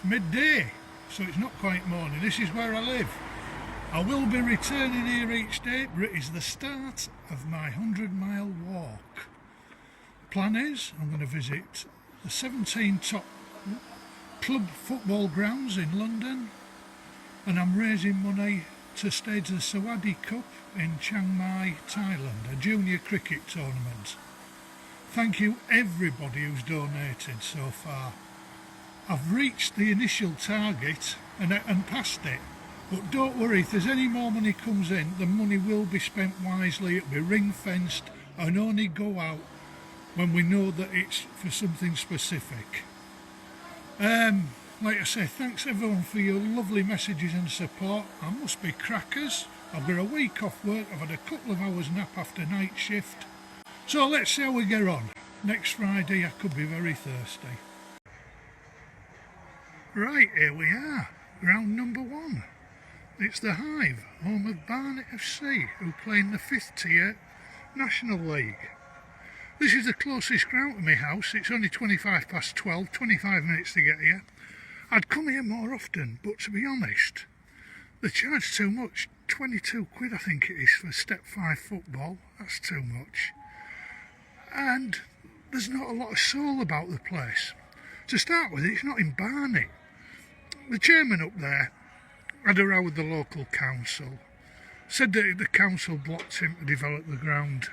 midday, so it's not quite morning. This is where I live. I will be returning here each day, but it is the start of my 100-mile walk. Plan is I'm going to visit the 17 top club football grounds in London, and I'm raising money to stage the Sawadee Cup in Chiang Mai, Thailand, a junior cricket tournament. Thank you everybody who's donated so far. I've reached the initial target and passed it. But don't worry, if there's any more money comes in, the money will be spent wisely, it'll be ring-fenced and only go out when we know that it's for something specific. Like I say, thanks everyone for your lovely messages and support. I must be crackers. I've got a week off work, I've had a couple of hours nap after night shift. So let's see how we get on. Next Friday I could be very thirsty. Right, here we are, ground number 1. It's the Hive, home of Barnet FC, who play in the 5th tier National League. This is the closest ground to my house. It's only 25 past 12, 25 minutes to get here. I'd come here more often, but to be honest, they charge too much. 22 quid I think it is for step 5 football. That's too much. And there's not a lot of soul about the place. To start with, it's not in Barnet. The chairman up there had a row with the local council, said that the council blocked him to develop the ground,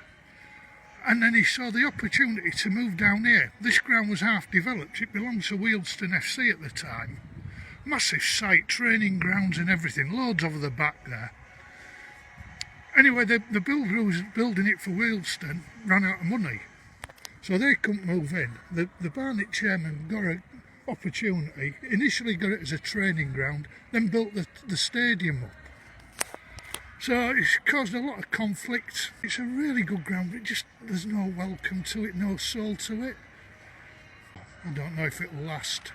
and then he saw the opportunity to move down here. This ground was half developed, it belonged to Wealdstone FC at the time. Massive site, training grounds and everything, loads over the back there. Anyway, the builder who was building it for Wealdstone ran out of money, so they couldn't move in. The Barnet chairman got an opportunity, initially got it as a training ground, then built the stadium up. So it's caused a lot of conflict. It's a really good ground, but there's no welcome to it, no soul to it. I don't know if it'll last.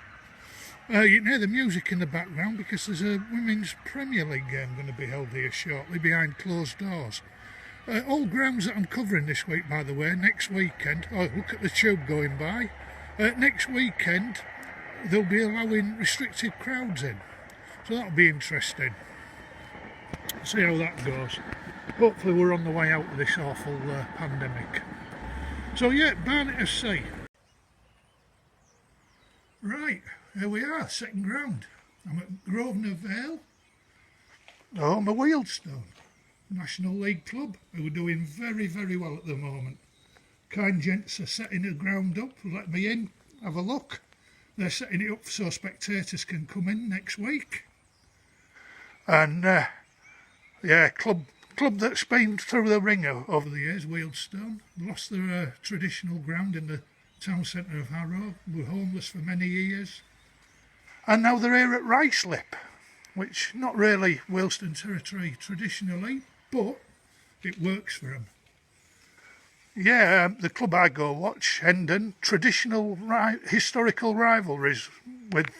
You can hear the music in the background because there's a Women's Premier League game going to be held here shortly behind closed doors. All grounds that I'm covering this week, by the way, next weekend, oh look at the tube going by, next weekend they'll be allowing restricted crowds in, so that'll be interesting. See how that goes. Hopefully we're on the way out of this awful pandemic. So yeah, Barnet FC. Right, here we are, second ground. I'm at Grosvenor Vale, home of Wealdstone, National League club, who are doing very, very well at the moment. Kind gents are setting the ground up, let me in, have a look. They're setting it up so spectators can come in next week. And yeah, club that's been through the ringer over the years, Wealdstone, lost their traditional ground in the town centre of Harrow, were homeless for many years. And now they're here at Ruislip, which not really Wealdstone territory traditionally, but it works for them. Yeah, the club I go watch, Hendon, traditional historical rivalries with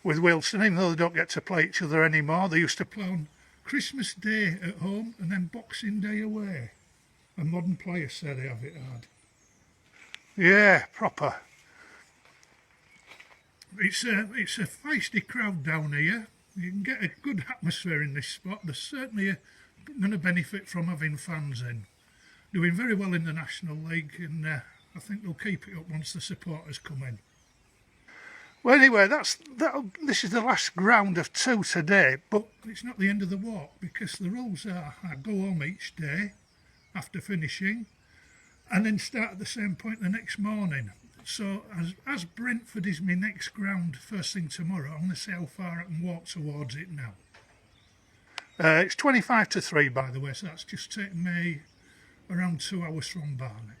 Wealdstone, even though they don't get to play each other anymore. They used to play on Christmas Day at home and then Boxing Day away. And modern players say they have it hard. Yeah, proper. It's a feisty crowd down here. You can get a good atmosphere in this spot. They're certainly going to benefit from having fans in. Doing very well in the National League, and I think they'll keep it up once the supporters come in. Well, anyway, this is the last ground of 2 today, but it's not the end of the walk, because the rules are I go home each day after finishing, and then start at the same point the next morning. So as Brentford is my next ground first thing tomorrow, I'm going to see how far I can walk towards it now. It's 25 to 3, by the way, so that's just taken me around 2 hours from Barnet.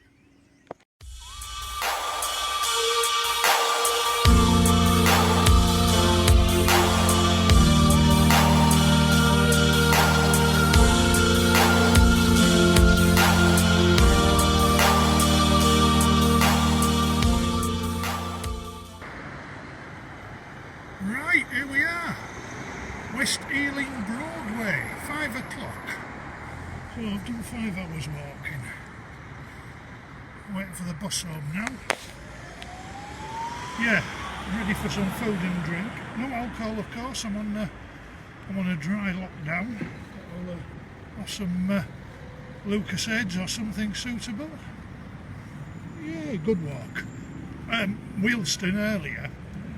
Right, here we are, West Ealing Broadway, 5 o'clock. So I've done 5 hours walking. Waiting for the bus home now. Yeah, I'm ready for some food and drink. No alcohol, of course. I'm on a dry lockdown. I'll have some Lucasades or something suitable. Yeah, good walk. Wealdstone earlier.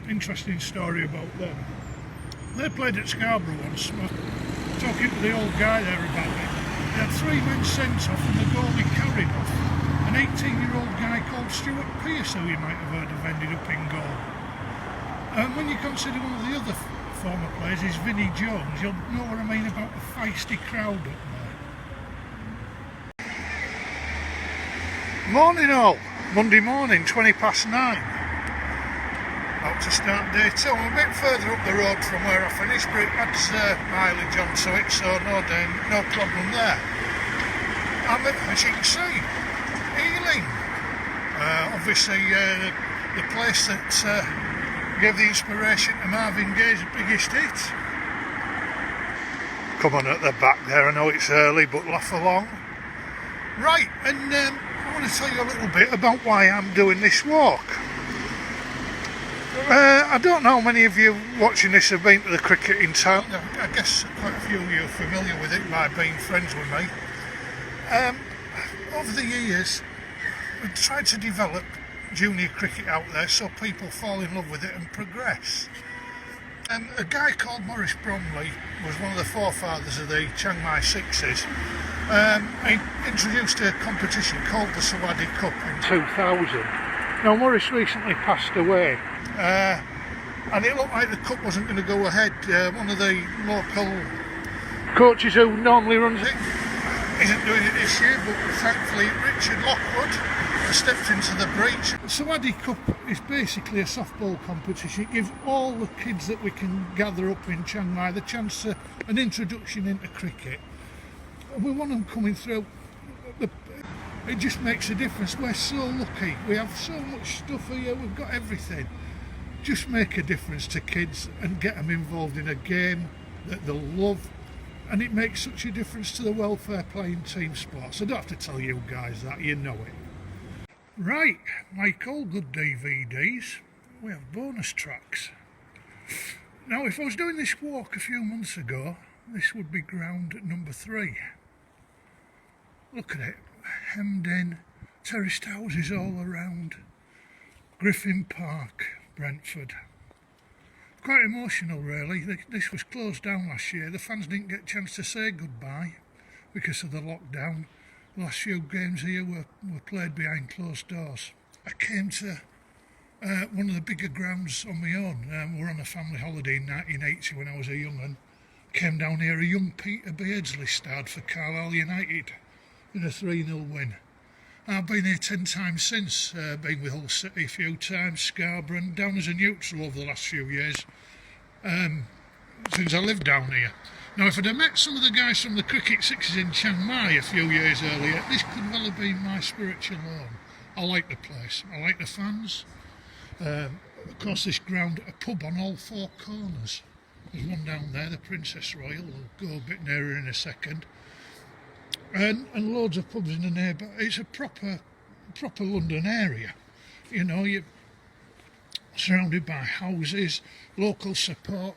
Interesting story about them. They played at Scarborough once. Talking to the old guy there about it. They had 3 men sent off and the goalie carried off. An 18-year-old guy called Stuart Pearce, who you might have heard of, ended up in goal. When you consider one of the other former players is Vinnie Jones, you'll know what I mean about the feisty crowd up there. Morning all, Monday morning, 9:20. About to start day 2. I'm a bit further up the road from where I finished, but it adds mileage onto it, so no problem there. I'm at, as you can see, Ealing. Obviously the place that gave the inspiration to Marvin Gaye's biggest hit. Come on at the back there, I know it's early, but laugh along. Right, and I want to tell you a little bit about why I'm doing this walk. I don't know how many of you watching this have been to the cricket in Thailand. I guess quite a few of you are familiar with it by being friends with me. Over the years, we've tried to develop junior cricket out there so people fall in love with it and progress. A guy called Maurice Bromley was one of the forefathers of the Chiang Mai Sixes. He introduced a competition called the Sawadee Cup in 2000. Now Maurice recently passed away and it looked like the cup wasn't going to go ahead. One of the local coaches who normally runs it isn't doing it this year, but thankfully Richard Lockwood has stepped into the breach. The Sawadee Cup is basically a softball competition. It gives all the kids that we can gather up in Chiang Mai the chance to an introduction into cricket. And we want them coming through. It just makes a difference. We're so lucky. We have so much stuff here. We've got everything. Just make a difference to kids and get them involved in a game that they'll love. And it makes such a difference to the welfare playing team sports. I don't have to tell you guys that, you know it. Right, like all good DVDs, we have bonus tracks. Now if I was doing this walk a few months ago, this would be ground number 3. Look at it, hemmed in, terraced houses all around. Griffin Park, Brentford. Quite emotional really. This was closed down last year. The fans didn't get a chance to say goodbye because of the lockdown. The last few games here were played behind closed doors. I came to one of the bigger grounds on my own. We were on a family holiday in 1980 when I was a young one. Came down here, a young Peter Beardsley starred for Carlisle United in a 3-0 win. I've been here 10 times since, been with Hull City a few times, Scarborough, and down as a neutral over the last few years, since I lived down here. Now if I'd have met some of the guys from the Cricket Sixes in Chiang Mai a few years earlier, this could well have been my spiritual home. I like the place, I like the fans. Of course this ground, a pub on all 4 corners. There's one down there, the Princess Royal, we'll go a bit nearer in a second. And loads of pubs in the neighbour. It's a proper London area. You know, you're surrounded by houses, local support.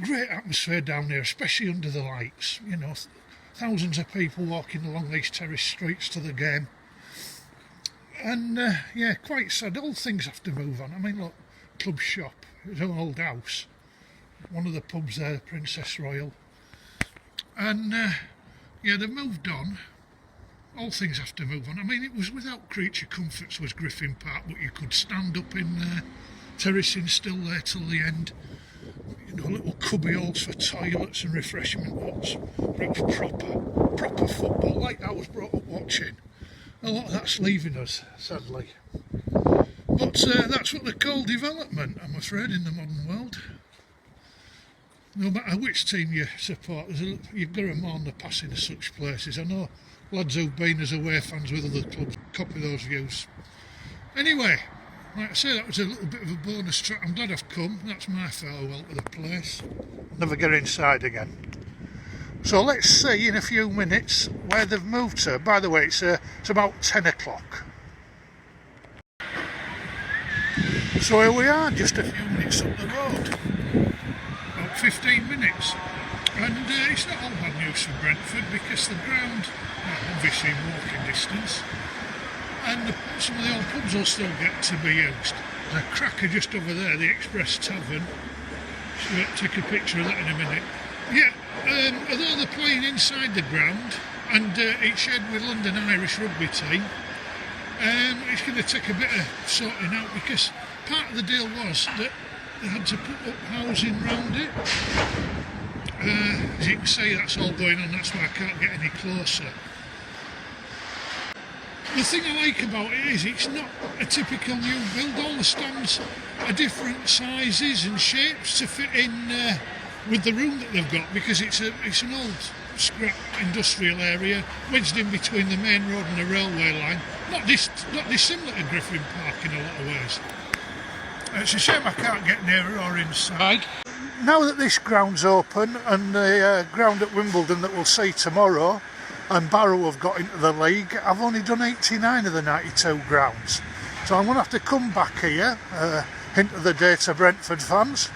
Great atmosphere down there, especially under the lights. You know, thousands of people walking along these terrace streets to the game. And yeah, quite sad. All things have to move on. I mean, look, Club Shop, it's an old house. One of the pubs there, the Princess Royal. And yeah, they've moved on. All things have to move on. I mean, it was without creature comforts was Griffin Park, but you could stand up in terracing still there till the end. You know, little cubby holes for toilets and refreshment huts. It was proper football, like I was brought up watching. A lot of that's leaving us, sadly. But that's what they call development, I'm afraid, in the modern world. No matter which team you support, you've got to mourn the passing of such places. I know lads who've been as away fans with other clubs copy those views. Anyway, like I say, that was a little bit of a bonus track. I'm glad I've come. That's my farewell to the place. Never get inside again. So let's see in a few minutes where they've moved to. By the way, it's about 10 o'clock. So here we are, just a few minutes up the road, about 15 minutes, and it's not all bad news for Brentford because the ground, well, obviously in walking distance, and some of the old pubs will still get to be used. There's a cracker just over there, the Express Tavern. So take a picture of that in a minute. Yeah, although they're playing inside the ground and it's shared with London Irish rugby team, it's going to take a bit of sorting out because part of the deal was that they had to put up housing round it. As you can see, that's all going on, that's why I can't get any closer. The thing I like about it is it's not a typical new build. All the stands are different sizes and shapes to fit in with the room that they've got, because it's an old scrap industrial area wedged in between the main road and the railway line. Not dissimilar to Griffin Park in a lot of ways. It's a shame I can't get nearer or inside. Now that this ground's open and the ground at Wimbledon that we'll see tomorrow, and Barrow have got into the league, I've only done 89 of the 92 grounds. So I'm going to have to come back here, hint of the day to Brentford fans.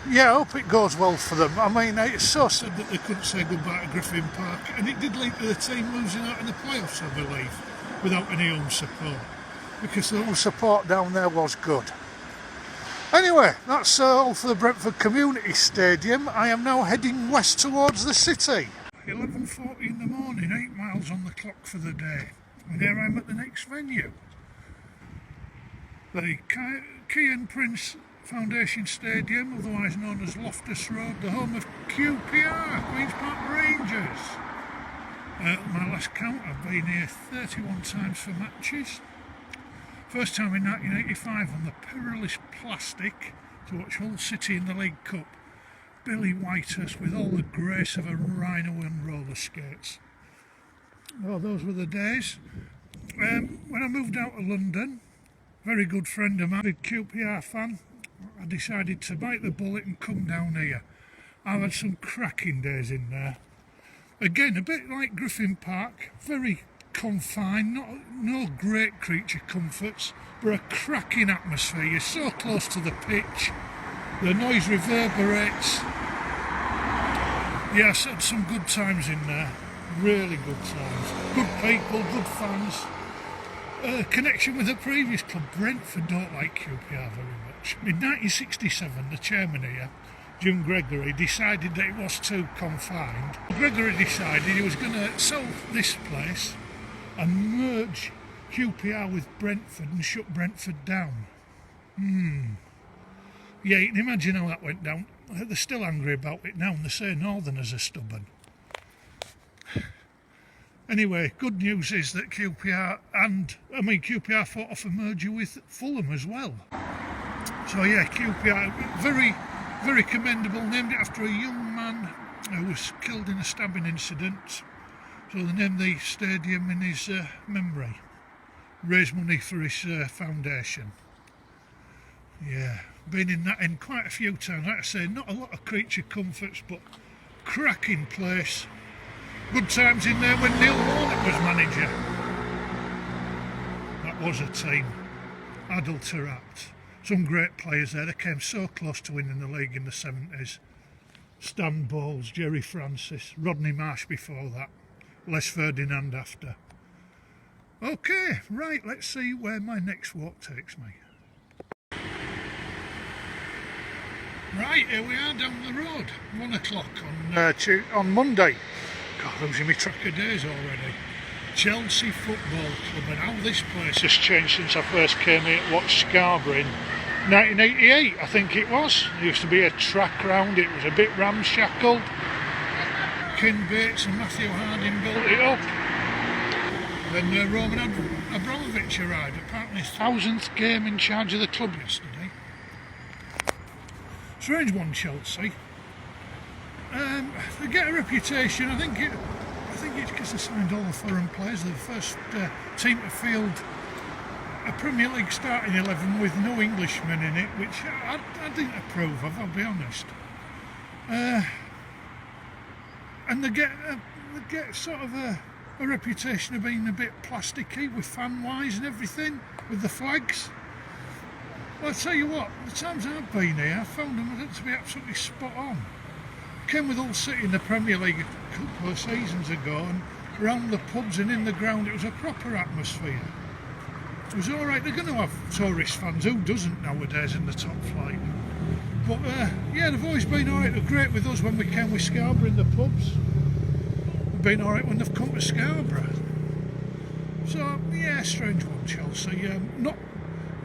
Yeah, I hope it goes well for them. I mean, it's so sad that they couldn't say goodbye to Griffin Park, and it did lead to the team losing out in the playoffs, I believe, without any home support, because the home support down there was good. Anyway, that's all for the Brentford Community Stadium. I am now heading west towards the city. 11:40 in the morning, 8 miles on the clock for the day. And here I am at the next venue. The Key and Prince Foundation Stadium, otherwise known as Loftus Road, the home of QPR, Queen's Park Rangers. My last count, I've been here 31 times for matches. First time in 1985 on the perilous plastic to watch Hull City in the League Cup. Billy Whitehurst with all the grace of a rhino on roller skates. Well, those were the days. When I moved out of London, a very good friend of mine, a QPR fan, I decided to bite the bullet and come down here. I've had some cracking days in there. Again, a bit like Griffin Park, very confined, no great creature comforts, but a cracking atmosphere. You're so close to the pitch, the noise reverberates. Yes, had some good times in there, really good times. Good people, good fans. Connection with the previous club, Brentford, don't like QPR very much. In 1967, the chairman here, Jim Gregory, decided that it was too confined. Gregory decided he was going to sell this place and merge QPR with Brentford and shut Brentford down. Yeah, you can imagine how that went down. They're still angry about it now, and they say Northerners are stubborn. Anyway, good news is that QPR fought off a merger with Fulham as well. So yeah, QPR, very, very commendable, named it after a young man who was killed in a stabbing incident. So they named the stadium in his memory. Raised money for his foundation. Yeah, been in that end quite a few times. Like I say, not a lot of creature comforts, but cracking place. Good times in there when Leyton Orient was manager. That was a team. Adulterapt. Some great players there. They came so close to winning the league in the 70s. Stan Bowles, Jerry Francis, Rodney Marsh before that. Les Ferdinand after. Okay, right, let's see where my next walk takes me. Right, here we are down the road, 1 o'clock on Monday. God, losing me track of days already. Chelsea Football Club, and how this place has changed since I first came here to watch Scarborough in 1988, I think it was. There used to be a track round, it was a bit ramshackled. Ken Bates and Matthew Harding built it up. Then Roman Abramovich arrived, apparently his 1000th game in charge of the club yesterday. Strange one, Chelsea. They get a reputation, I think it's because they signed all the foreign players. They're the first team to field a Premier League starting 11 with no Englishmen in it, which I didn't approve of, I'll be honest. And they get sort of a a reputation of being a bit plasticky with fan-wise and everything, with the flags. Well, I tell you what, the times I've been here, I found them to be absolutely spot on. Came with Hull City in the Premier League a couple of seasons ago, and around the pubs and in the ground it was a proper atmosphere. It was alright. They're going to have tourist fans, who doesn't nowadays in the top flight? But yeah, they've always been alright. They're great with us when we came with Scarborough in the pubs. They've been alright when they've come to Scarborough. So yeah, strange one, Chelsea. Not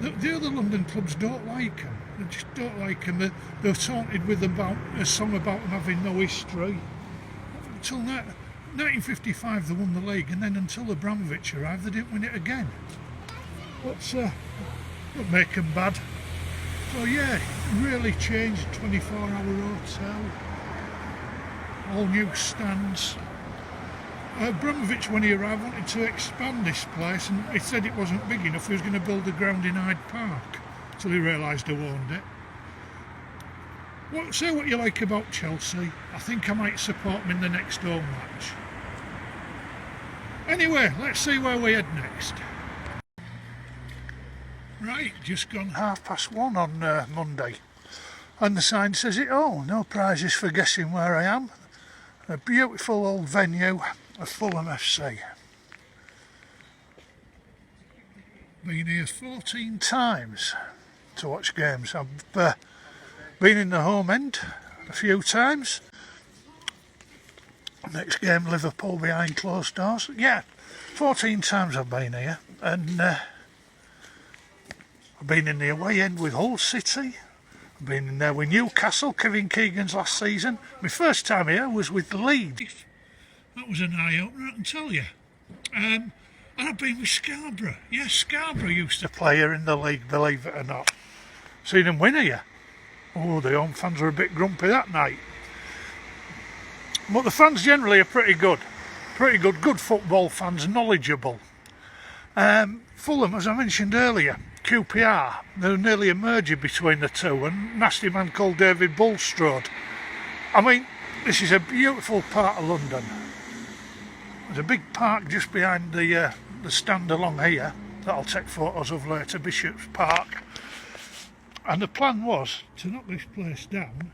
the other London clubs don't like them. They just don't like them. They're taunted with about a song about them having no history. Until 1955 they won the league, and then until Abramovich arrived they didn't win it again. What's what make them bad? So yeah, really changed. 24-hour hotel, all new stands. Abramovich, when he arrived, wanted to expand this place, and he said it wasn't big enough. He was going to build a ground in Hyde Park, until he realised I owned it. Say what you like about Chelsea. I think I might support them in the next home match. Anyway, let's see where we head next. Right, just gone 1:30 on Monday, and the sign says it all. No prizes for guessing where I am. A beautiful old venue of Fulham FC. Been here 14 times to watch games. I've been in the home end a few times. Next game, Liverpool behind closed doors. Yeah, 14 times I've been here, and I've been in the away end with Hull City. I've been in there with Newcastle, Kevin Keegan's last season. My first time here was with Leeds. That was an eye-opener, I can tell you. And I've been with Scarborough. Yes, Scarborough used to play here in the league, believe it or not. Seen them win here. Oh, the home fans were a bit grumpy that night. But the fans generally are pretty good. Pretty good football fans, knowledgeable. Fulham, as I mentioned earlier, QPR, they're nearly a merger between the two, and a nasty man called David Bulstrode. I mean, this is a beautiful part of London. There's a big park just behind the stand along here that I'll take photos of later, Bishop's Park. And the plan was to knock this place down,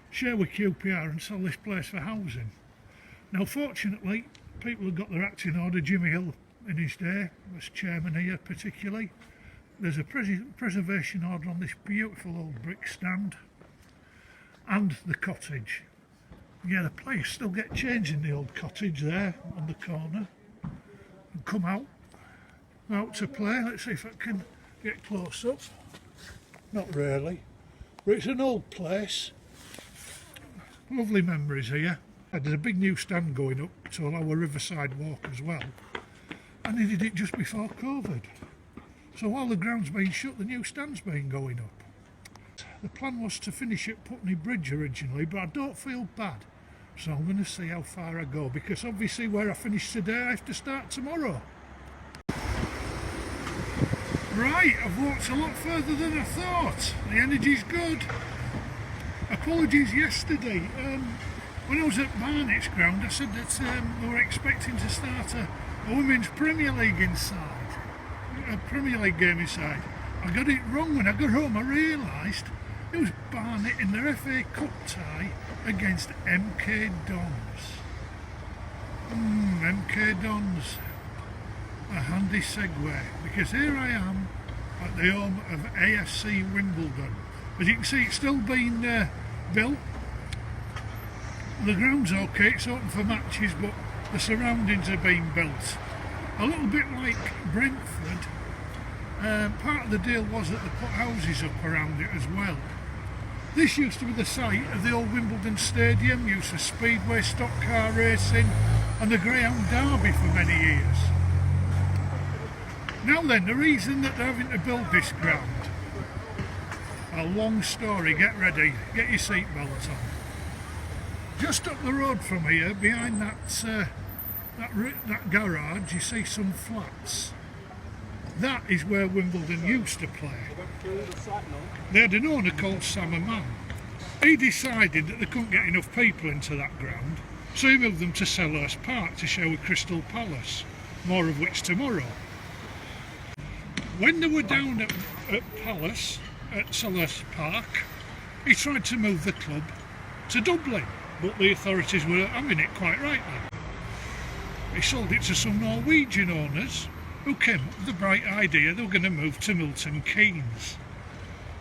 share with QPR and sell this place for housing. Now fortunately, people have got their act in order. Jimmy Hill in his day was chairman here particularly. There's a preservation order on this beautiful old brick stand and the cottage. Yeah, the players still get changed in the old cottage there on the corner and come out to play. Let's see if I can get close up. Not really, but it's an old place. Lovely memories here. There's a big new stand going up to allow a riverside walk as well, and they did it just before COVID. So while the ground's been shut, the new stand's been going up. The plan was to finish at Putney Bridge originally, but I don't feel bad. So I'm going to see how far I go, because obviously where I finish today I have to start tomorrow. Right, I've walked a lot further than I thought. The energy's good. Apologies yesterday. When I was at Barnet's ground, I said that they were expecting to start a Women's Premier League inside. A Premier League game inside. I got it wrong. When I got home I realised it was Barnet in their FA Cup tie against MK Dons. MK Dons. A handy segue, because here I am at the home of AFC Wimbledon. As you can see, it's still being built. The ground's okay, it's open for matches, but the surroundings are being built. A little bit like Brentford, part of the deal was that they put houses up around it as well. This used to be the site of the old Wimbledon Stadium, used for speedway, stock car racing and the Greyhound Derby for many years. Now then, the reason that they're having to build this ground, a long story, get ready, get your seatbelt on. Just up the road from here, behind that garage, you see some flats. That is where Wimbledon used to play. They had an owner called Sam Mann. he decided that they couldn't get enough people into that ground, so he moved them to Selhurst Park to share with Crystal Palace, more of which tomorrow. When they were down at Palace, at Selhurst Park, he tried to move the club to Dublin, but the authorities were having it quite rightly. He sold it to some Norwegian owners who came up with the bright idea they were going to move to Milton Keynes.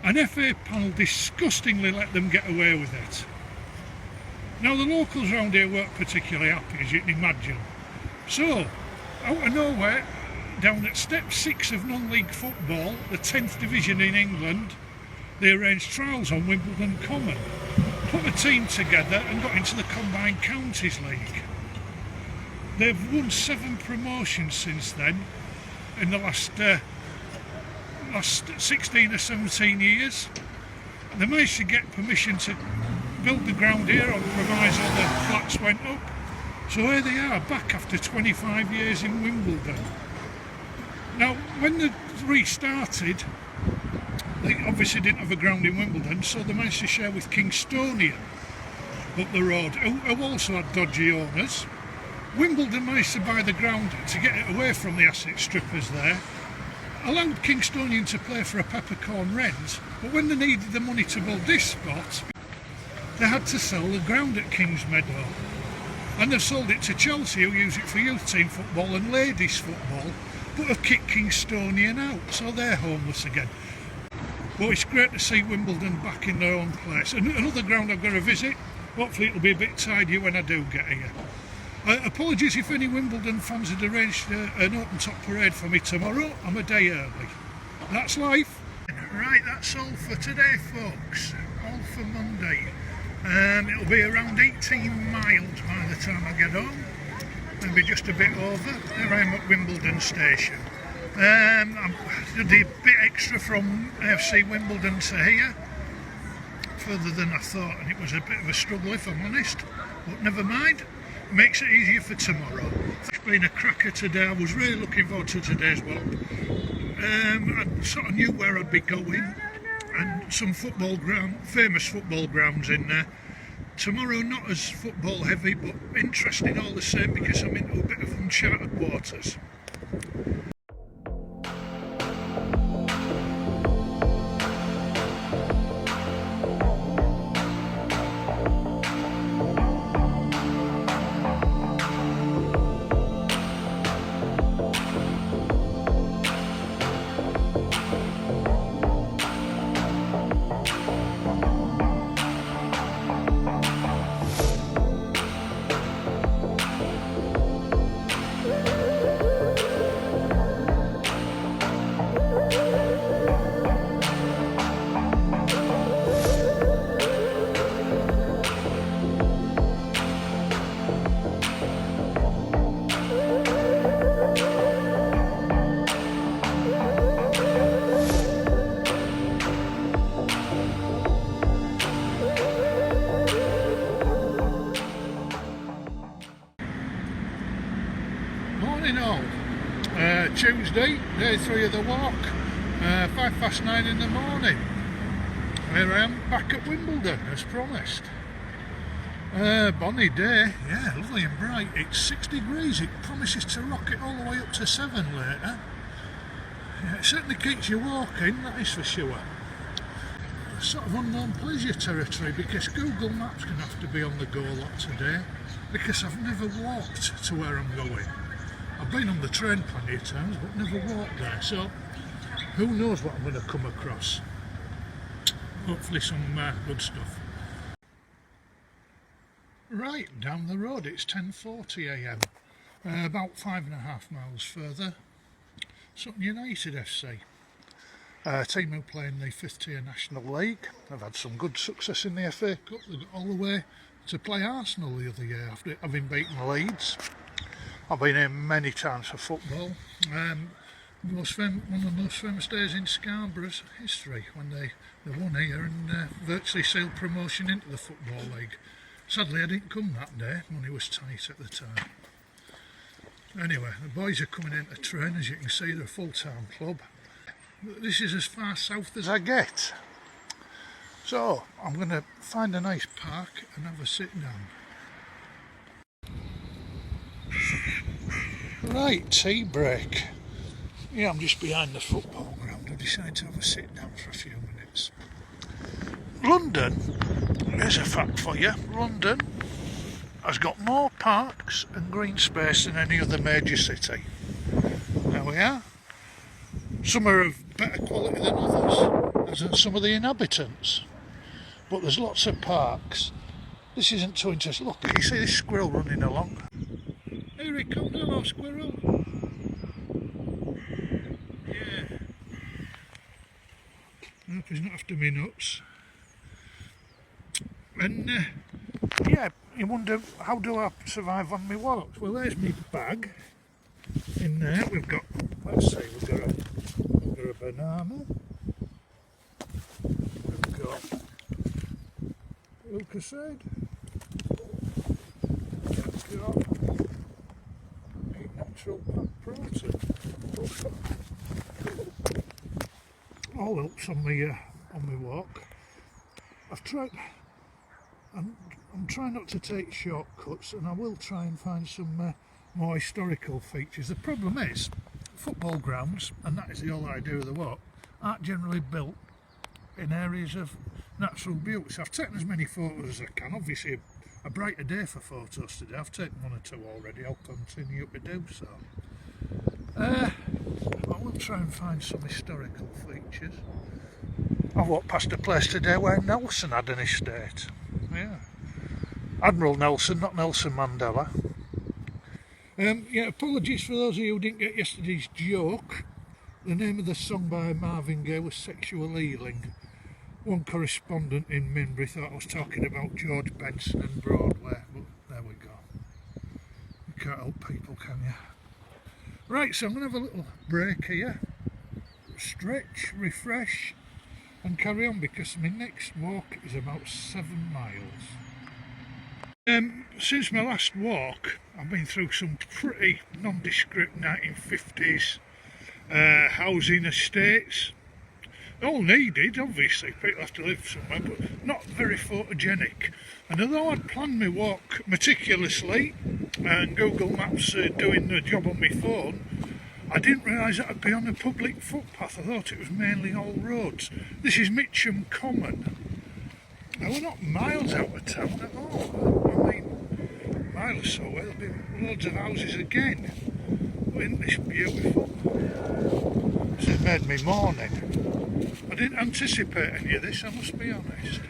An FA panel disgustingly let them get away with it. Now the locals around here weren't particularly happy, as you can imagine. So, out of nowhere, down at step 6 of non-league football, the 10th division in England, they arranged trials on Wimbledon Common, put a team together and got into the Combined Counties League. They've won 7 promotions since then in the last 16 or 17 years. They managed to get permission to build the ground here on proviso the flats went up. So here they are, back after 25 years in Wimbledon. Now, when they restarted, they obviously didn't have a ground in Wimbledon, so they managed to share with Kingstonian up the road, who also had dodgy owners. Wimbledon managed to buy the ground to get it away from the asset strippers there, allowed Kingstonian to play for a peppercorn rent, but when they needed the money to build this spot, they had to sell the ground at Kings Meadow. And they've sold it to Chelsea, who use it for youth team football and ladies football, but have kicked Kingstonian out, so they're homeless again. But it's great to see Wimbledon back in their own place. Another ground I've got to visit. Hopefully it'll be a bit tidier when I do get here. Apologies if any Wimbledon fans had arranged an open top parade for me tomorrow. I'm a day early. That's life. Right, that's all for today, folks. All for Monday. It'll be around 18 miles by the time I get home. Maybe just a bit over. There I am at Wimbledon station. I did a bit extra from AFC Wimbledon to here. Further than I thought, and it was a bit of a struggle if I'm honest. But never mind. Makes it easier for tomorrow. It's been a cracker today. I was really looking forward to today's one. I sort of knew where I'd be going, and some famous football grounds in there. Tomorrow not as football heavy, but interesting all the same because I'm into a bit of uncharted waters. Tuesday, day 3 of the walk, 9:05 in the morning. Here I am back at Wimbledon as promised. Bonny day, yeah, lovely and bright. It's 6 degrees, it promises to rocket all the way up to 7 later. Yeah, it certainly keeps you walking, that is for sure. Sort of unknown pleasure territory because Google Maps can have to be on the go a lot today because I've never walked to where I'm going. I've been on the train plenty of times but never walked there, so who knows what I'm going to come across. Hopefully some good stuff. Right, down the road it's 10:40 AM. About 5.5 miles further, Sutton United FC. A team who play in the 5th tier National League. They've had some good success in the FA Cup. They got all the way to play Arsenal the other year after having beaten Leeds. I've been here many times for football. One of the most famous days in Scarborough's history when they won here and virtually sailed promotion into the Football League. Sadly I didn't come that day, money was tight at the time. Anyway, the boys are coming in to train, as you can see they're a full-time club. This is as far south as I get. So I'm going to find a nice park and have a sit down. Right, tea break. Yeah, I'm just behind the football ground. I decided to have a sit down for a few minutes. London, here's a fact for you. London has got more parks and green space than any other major city. There we are. Some are of better quality than others, as in some of the inhabitants. But there's lots of parks. This isn't too interesting. Look, you see this squirrel running along? Here he comes, hello squirrel. Yeah. Hope he's not after me nuts. And yeah, you wonder, how do I survive on my walks? Well, there's my bag. In there we've got, let's see, we've got a banana. We've got Lucasade. We've got natural protein. All helps on my walk. I'm trying not to take shortcuts, and I will try and find some more historical features. The problem is, football grounds, and that is the all I do of the walk, aren't generally built in areas of natural beauty. So I've taken as many photos as I can. Obviously a brighter day for photos today. I've taken one or two already. I'll continue to do so. I will try and find some historical features. I walked past a place today where Nelson had an estate. Yeah, Admiral Nelson, not Nelson Mandela. Yeah, apologies for those of you who didn't get yesterday's joke. The name of the song by Marvin Gaye was Sexual Healing. One correspondent in Minbury thought I was talking about George Benson and Broadway, but there we go. You can't help people, can you? Right, so I'm going to have a little break here, stretch, refresh, and carry on, because my next walk is about 7 miles. Since my last walk, I've been through some pretty nondescript 1950s housing estates. All needed, obviously, people have to live somewhere, but not very photogenic. And although I'd planned my walk meticulously, and Google Maps doing the job on my phone, I didn't realise that I'd be on a public footpath. I thought it was mainly all roads. This is Mitcham Common. Now, we're not miles out of town at all. I mean, a mile or so away, there'll be loads of houses again. But isn't this beautiful? This has made me morning. I didn't anticipate any of this, I must be honest.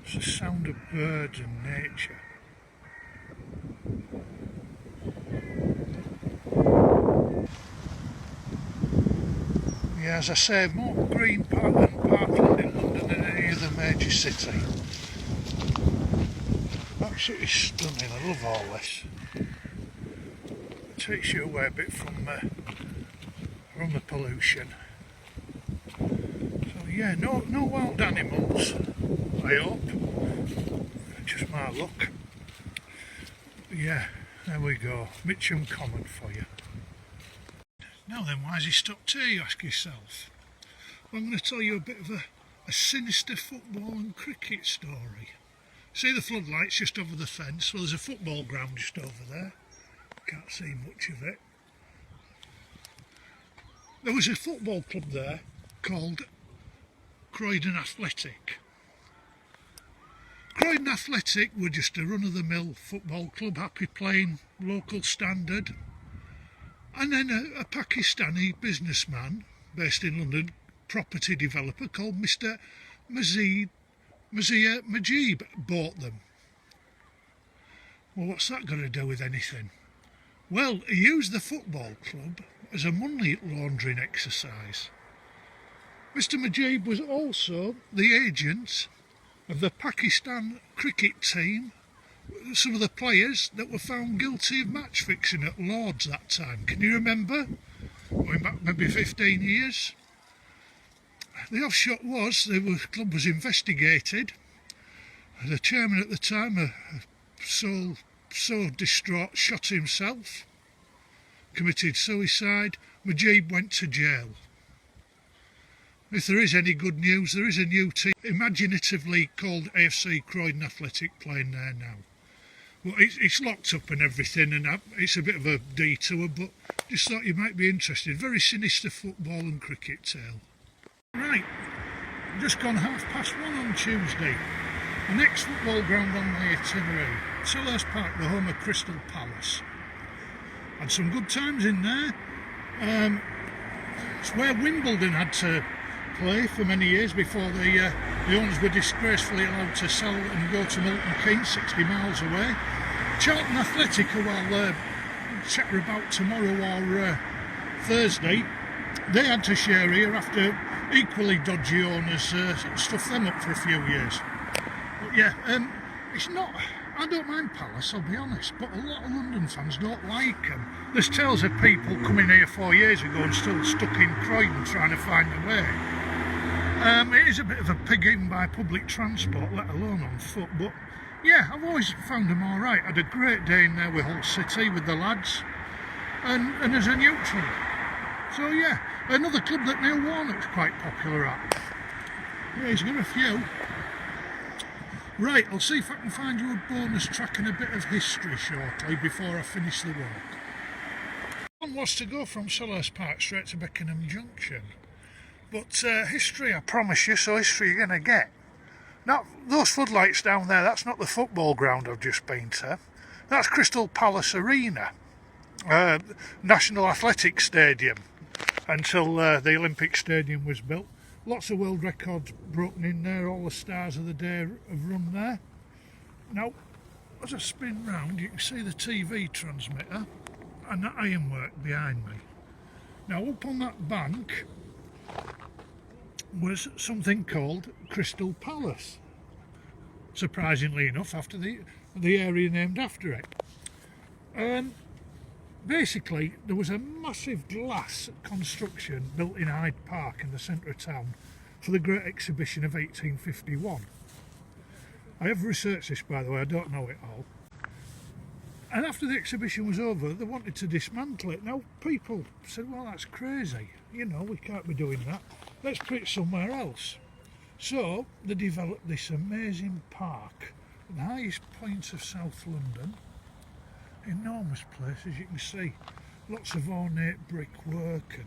It's the sound of birds and nature. Yeah, as I say, more green park and parkland in London than any other major city. Absolutely stunning, I love all this. It takes you away a bit from the pollution. So yeah, no wild animals, I hope. Just my luck. Yeah, there we go. Mitcham Common for you. Now then, why has he stopped here, you ask yourself? Well, I'm going to tell you a bit of a sinister football and cricket story. See the floodlights just over the fence? Well, there's a football ground just over there. Can't see much of it. There was a football club there called Croydon Athletic. Croydon Athletic were just a run-of-the-mill football club, happy playing local standard. And then a Pakistani businessman based in London, property developer called Mr. Mazir Majib, bought them. Well, what's that got to do with anything? Well, he used the football club as a money laundering exercise. Mr. Majib was also the agent of the Pakistan cricket team, some of the players that were found guilty of match fixing at Lord's that time. Can you remember? Going back maybe 15 years. The offshot was the club was investigated. The chairman at the time, so distraught, shot himself. committed suicide. Mujib went to jail. If there is any good news, there is a new team, imaginatively called AFC Croydon Athletic, playing there now. Well, it's locked up and everything, and it's a bit of a detour, but just thought you might be interested. Very sinister football and cricket tale. Right, just gone 1:30 on Tuesday. The next football ground on the itinerary, Selhurst Park, the home of Crystal Palace. Had some good times in there. It's where Wimbledon had to play for many years before the owners were disgracefully allowed to sell and go to Milton Keynes, 60 miles away. Charlton Athletic, who I'll chatter about tomorrow or Thursday, they had to share here after equally dodgy owners stuffed them up for a few years. But yeah, it's not, I don't mind Palace, I'll be honest, but a lot of London fans don't like them. There's tales of people coming here 4 years ago and still stuck in Croydon trying to find a way. It is a bit of a pig in by public transport, let alone on foot, but yeah, I've always found them alright. Had a great day in there with Hull City, with the lads, and as a neutral. So yeah, another club that Neil Warnock's quite popular at. Yeah, he's got a few. Right, I'll see if I can find you a bonus track and a bit of history shortly before I finish the walk. One was to go from Selhurst Park straight to Beckenham Junction. But history, I promise you, so history you're going to get. Now, those floodlights down there, that's not the football ground I've just been to. That's Crystal Palace Arena, National Athletic Stadium, until the Olympic Stadium was built. Lots of world records broken in there, all the stars of the day have run there. Now, as I spin round, you can see the TV transmitter and that ironwork behind me. Now, up on that bank was something called Crystal Palace, surprisingly enough, after the area named after it. Basically, there was a massive glass construction built in Hyde Park in the centre of town for the Great Exhibition of 1851. I have researched this, by the way, I don't know it all. And after the exhibition was over, they wanted to dismantle it. Now, people said, well, that's crazy, you know, we can't be doing that. Let's put it somewhere else. So, they developed this amazing park at the highest point of South London. Enormous place, as you can see. Lots of ornate brickwork, and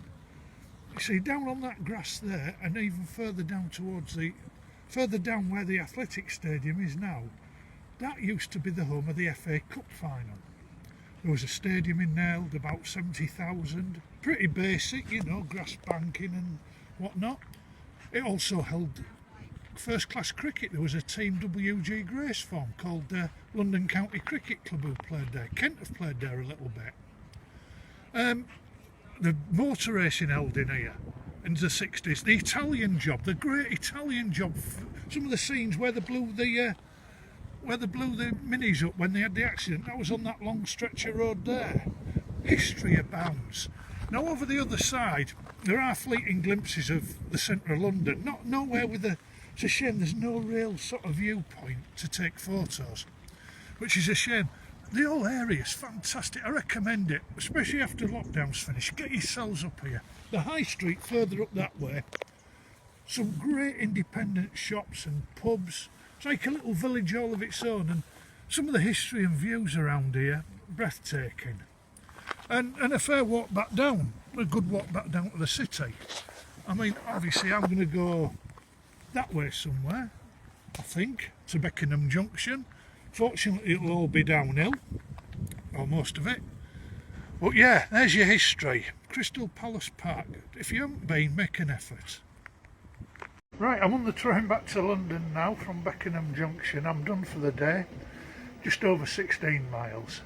you see down on that grass there, and even further down towards further down where the Athletic Stadium is now, that used to be the home of the FA Cup final. There was a stadium in there, held about 70,000. Pretty basic, you know, grass banking and whatnot. It also held first class cricket. There was a team W.G. Grace form called London County Cricket Club who played there. Kent have played there a little bit. The motor racing held in here in the 60s. The Italian job, the great Italian job. Some of the scenes where they blew the minis up when they had the accident, that was on that long stretch of road there. History abounds. Now over the other side, there are fleeting glimpses of the centre of London. Nowhere with a... It's a shame there's no real sort of viewpoint to take photos, which is a shame. The whole area is fantastic. I recommend it, especially after lockdown's finished. Get yourselves up here. The high street further up that way. Some great independent shops and pubs. It's like a little village all of its own, and some of the history and views around here, breathtaking. And a fair walk back down, a good walk back down to the city. I mean, obviously I'm going to go that way somewhere, I think, to Beckenham Junction. Fortunately it'll all be downhill, or most of it. But yeah, there's your history. Crystal Palace Park. If you haven't been, make an effort. Right, I'm on the train back to London now from Beckenham Junction. I'm done for the day, just over 16 miles.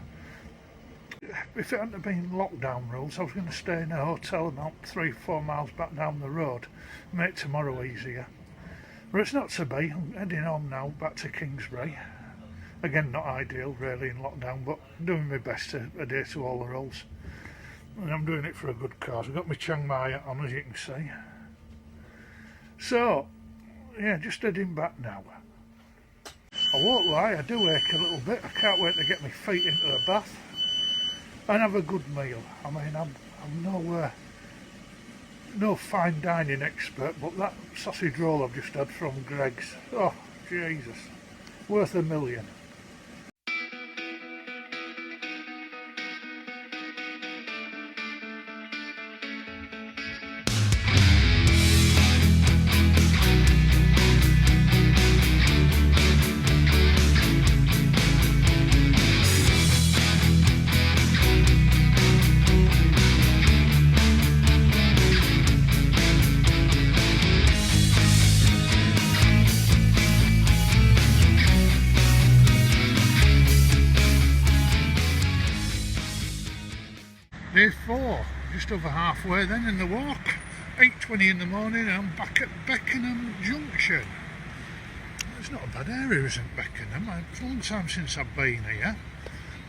If it hadn't been lockdown rules, I was going to stay in a hotel about 3-4 miles back down the road, make tomorrow easier. But it's not to be. I'm heading home now, back to Kingsbury. Again, not ideal really in lockdown, but I'm doing my best to adhere to all the rules. And I'm doing it for a good cause. I've got my Chiang Mai on, as you can see. So, yeah, just heading back now. I won't lie, I do ache a little bit. I can't wait to get my feet into the bath. and have a good meal. I mean, I'm no fine dining expert, but that sausage roll I've just had from Greg's, oh Jesus, worth a million. Day 4, just over halfway then in the walk. 8:20 in the morning and I'm back at Beckenham Junction. It's not a bad area, isn't Beckenham? It's a long time since I've been here.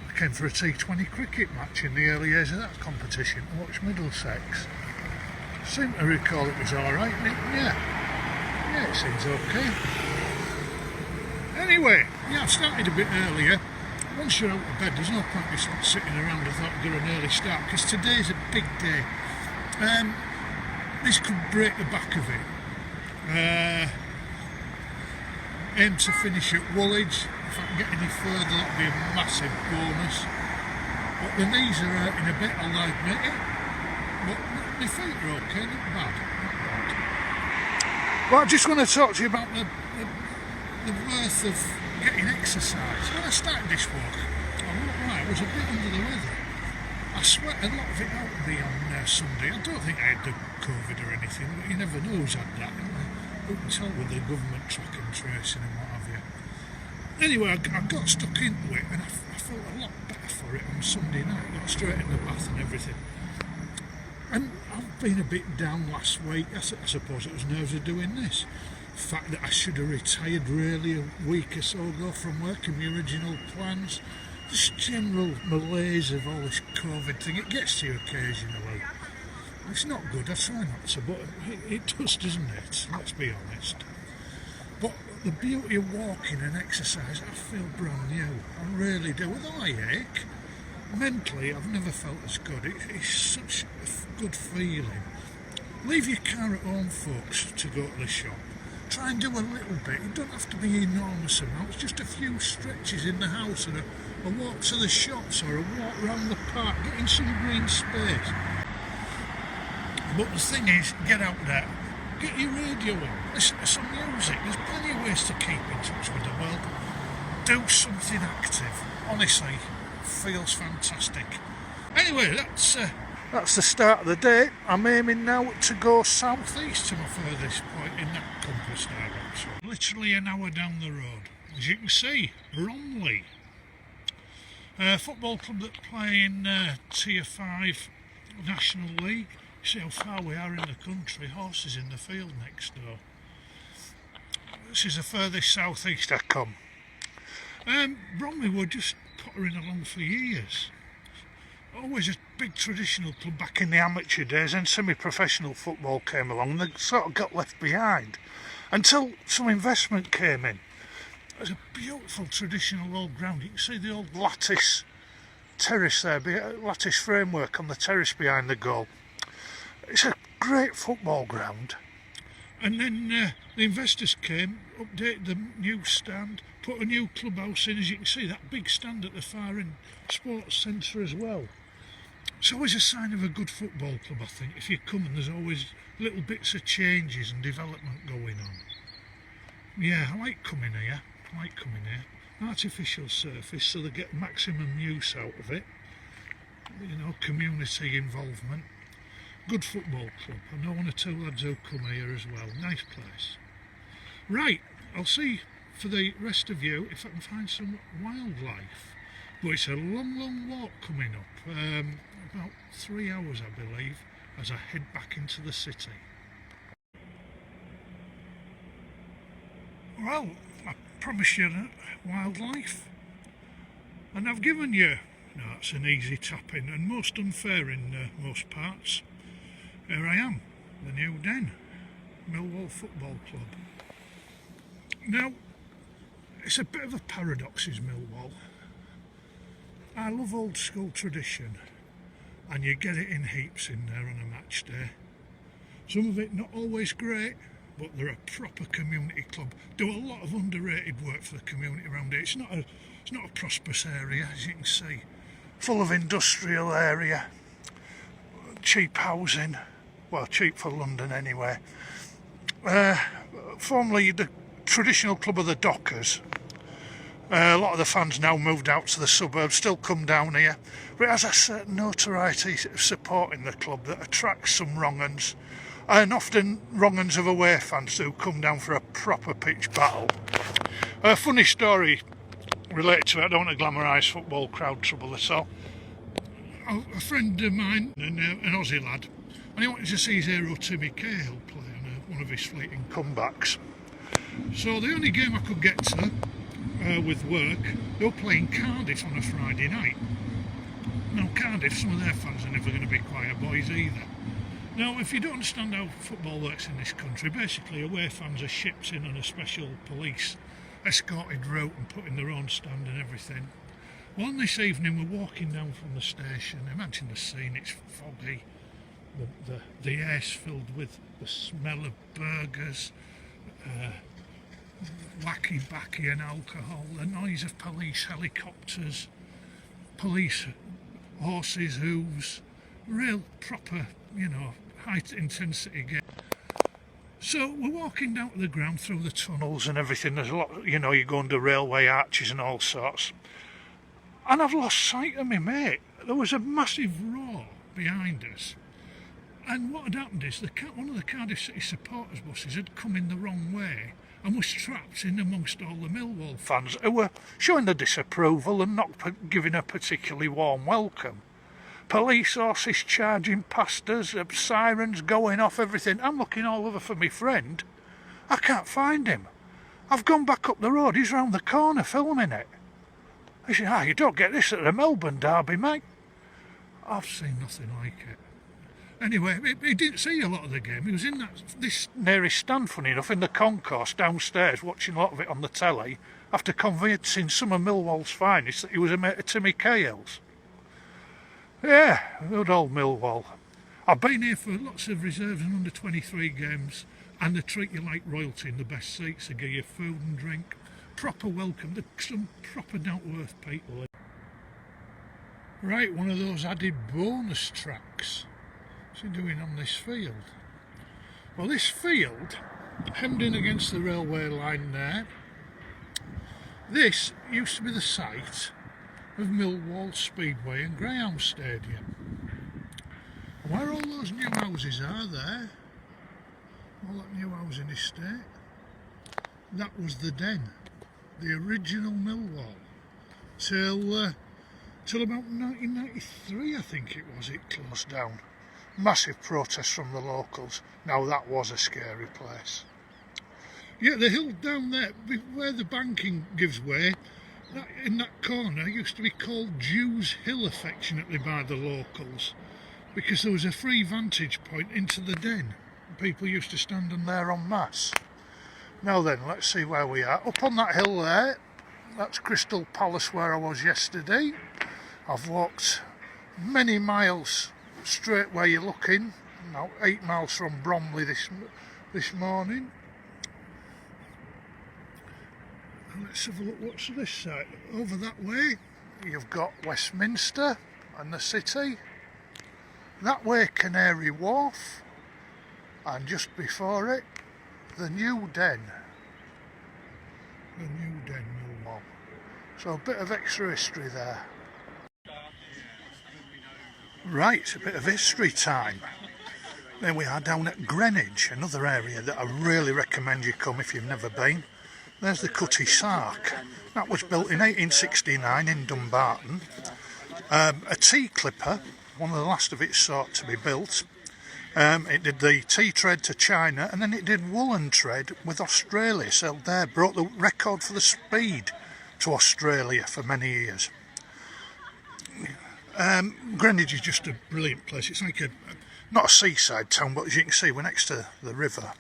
I came for a T20 cricket match in the early years of that competition to watch Middlesex. Seem to recall it was alright, yeah, it seems okay. Anyway, yeah, I started a bit earlier. Once you're out of bed, there's no point in sitting around. I thought I'd get an early start because today's a big day. This could break the back of it. Aim to finish at Woolwich. If I can get any further, that'd be a massive bonus. But the knees are hurting a bit, I'll admit it. But my feet are okay, not bad. Well, I just want to talk to you about the worth of getting exercise. When I started this walk, I was a bit under the weather. I sweat a lot of it out to be on Sunday. I don't think I had the COVID or anything, but you never know who's had that. Who can tell with the government track and tracing and what have you. Anyway, I got stuck into it and I felt a lot better for it on Sunday night. Got straight in the bath and everything. And I've been a bit down last week. I suppose it was nerves of doing this. The fact that I should have retired really a week or so ago from work in my original plans. Just general malaise of all this COVID thing. It gets to you occasionally. It's not good, I try not to, but it does, doesn't it? Let's be honest. But the beauty of walking and exercise, I feel brand new. I really do. With eye ache, mentally I've never felt as good. It's such a good feeling. Leave your car at home, folks, to go to the shop. Try and do a little bit. It don't have to be enormous amounts, just a few stretches in the house and a walk to the shops or a walk around the park, get in some green space. But the thing is, get out there, get your radio on, listen to some music. There's plenty of ways to keep in touch with the world. Do something active. Honestly, feels fantastic. Anyway, that's the start of the day. I'm aiming now to go southeast to my furthest point in that compass direction. Literally an hour down the road. As you can see, Bromley. Football club that play in Tier 5 National League. You see how far we are in the country. Horses in the field next door. This is the furthest southeast I come. Bromley were just pottering along for years. Always a big traditional club back in the amateur days, and semi-professional football came along and they sort of got left behind until some investment came in. There's a beautiful traditional old ground. You can see the old lattice terrace there, lattice framework on the terrace behind the goal. It's a great football ground. And then the investors came, updated the new stand, put a new clubhouse in. As you can see, that big stand at the far end, sports centre as well. It's always a sign of a good football club, I think. If you come and there's always little bits of changes and development going on. Yeah, I like coming here. Artificial surface, so they get maximum use out of it. You know, community involvement. Good football club. I know one or two lads who come here as well. Nice place. Right, I'll see for the rest of you if I can find some wildlife. But it's a long walk coming up. About 3 hours, I believe, as I head back into the city. Well, I promised you wildlife. And I've given you... No, that's an easy tap-in and most unfair in most parts. Here I am, the new den, Millwall Football Club. Now, it's a bit of a paradox, is Millwall. I love old school tradition, and you get it in heaps in there on a match day. Some of it not always great, but they're a proper community club. Do a lot of underrated work for the community around here. It's not a prosperous area, as you can see. Full of industrial area, cheap housing, well, cheap for London anyway. Formerly the traditional club of the Dockers. A lot of the fans now moved out to the suburbs, still come down here, but it has a certain notoriety of supporting the club that attracts some wrong-uns, and often wrong-uns of away fans who come down for a proper pitch battle. A funny story related to it, I don't want to glamorise football crowd trouble at all. A friend of mine, an Aussie lad, and he wanted to see his hero Timmy Cahill play on one of his fleeting comebacks. So the only game I could get to with work, they were playing Cardiff on a Friday night. Now Cardiff, some of their fans are never going to be quiet boys either. Now if you don't understand how football works in this country, basically away fans are shipped in on a special police escorted route and put in their own stand and everything. Well, on this evening we're walking down from the station. Imagine the scene, it's foggy, the air's filled with the smell of burgers, wacky-backy and alcohol, the noise of police helicopters, police horses' hooves, real proper, high intensity game. So we're walking down to the ground through the tunnels and everything. There's a lot, you go under railway arches and all sorts. And I've lost sight of me mate. There was a massive roar behind us. And what had happened is one of the Cardiff City supporters buses had come in the wrong way and was trapped in amongst all the Millwall fans who were showing their disapproval and not giving a particularly warm welcome. Police horses charging past us, sirens going off, everything. I'm looking all over for my friend. I can't find him. I've gone back up the road, he's round the corner filming it. I said, you don't get this at the Melbourne derby, mate. I've seen nothing like it. Anyway, he didn't see a lot of the game. He was in this nearest stand, funny enough, in the concourse downstairs, watching a lot of it on the telly, after convincing some of Millwall's finest that he was a mate of Timmy Cahill's. Yeah, good old Millwall. I've been here for lots of reserves and under-23 games, and they treat you like royalty in the best seats. They give you food and drink, proper welcome. There's some proper down-to-earth people. Right, one of those added bonus tracks. What's he doing on this field? Well, this field, hemmed in against the railway line there, this used to be the site of Millwall Speedway and Greyhound Stadium. Where all those new houses are there, all that new housing estate, that was the Den, the original Millwall, till about 1993 I think it was, it closed down. Massive protests from the locals. Now that was a scary place. Yeah, the hill down there, where the banking gives way, in that corner used to be called Jews Hill affectionately by the locals, because there was a free vantage point into the Den. People used to stand in there en masse. Now then, let's see where we are. Up on that hill there, that's Crystal Palace where I was yesterday. I've walked many miles straight where you're looking, now 8 miles from Bromley this morning. And let's have a look, what's this side? Over that way you've got Westminster and the city, that way Canary Wharf, and just before it the new Den, Millwall. So a bit of extra history there. Right, a bit of history time. There we are down at Greenwich, another area that I really recommend you come if you've never been. There's the Cutty Sark. That was built in 1869 in Dumbarton. A tea clipper, one of the last of its sort to be built. It did the tea trade to China, and then it did woolen trade with Australia. So there, brought the record for the speed to Australia for many years. Greenwich is just a brilliant place. It's like not a seaside town, but as you can see, we're next to the river.